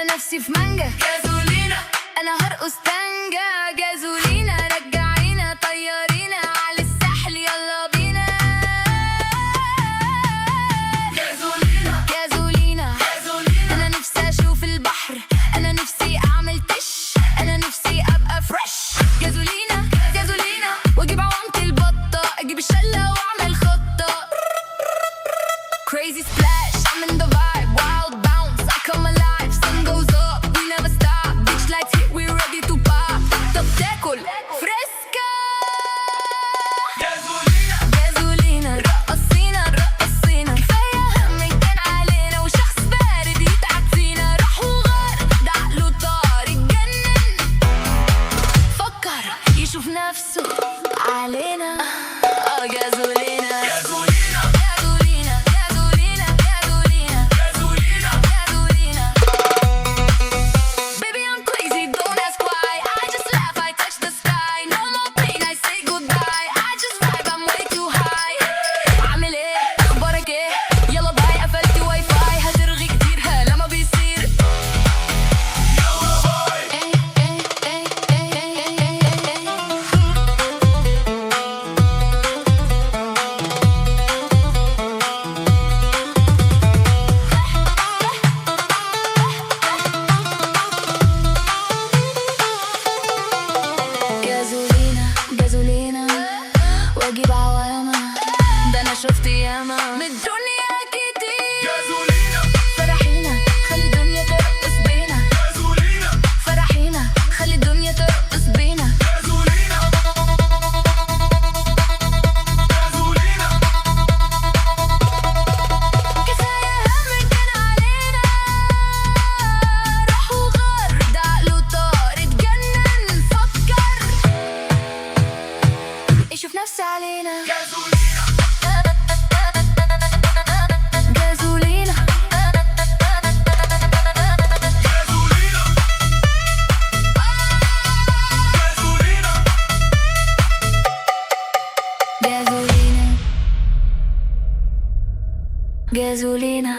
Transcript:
انا نفسي في مانجا. جازولينا انا هرقص تانجا. جازولينا رجعينا طيارينا على الساحل يلا بينا. جازولينا جازولينا جازولينا انا نفسي اشوف البحر. انا نفسي اعمل تش. انا نفسي ابقى فريش. جازولينا جازولينا واجيب عوامة البطة. اجيب الشلة واعمل خطة. Crazy splash, I'm in the vibe. Wild bounce, I come alive. Sun goes up, we never stop. Beach lights hit, we're ready to pop. طب تاكل فريسكا. جازولينا جازولينا رقصينا رقصينا. كفاية هم كان علينا وشخص بارد يتعب فينا. راح وغار ده عقله طار اتجنن. فكر يشوف نفسه علينا. جازولينا جازولينا جازولينا جازولينا جازولينا جازولينا جازولينا. Baby I'm crazy, don't ask why. I just laugh, I touch the sky. No more pain, I say goodbye. I just vibe, I'm way too high. عامل ايه؟ اخبارك ايه؟ يلا باي قفلت واي فاي. هترغي كتير هلا ما بيصير. يلا باي جازولينا جازولينا واجيب عوامة. ده انا شفت ياما من الدنيا كتير. جازولينا فرحينا خلي الدنيا ترقص بينا. جازولينا فرحينا خلي الدنيا ترقص بينا. جازولينا جازولينا كفاية هم كان علينا. راح وغار ده عقله طار اتجنن. فكر يشوف نفسه علينا. جازولينا جازولينا جازولينا جازولينا جازولينا جازولينا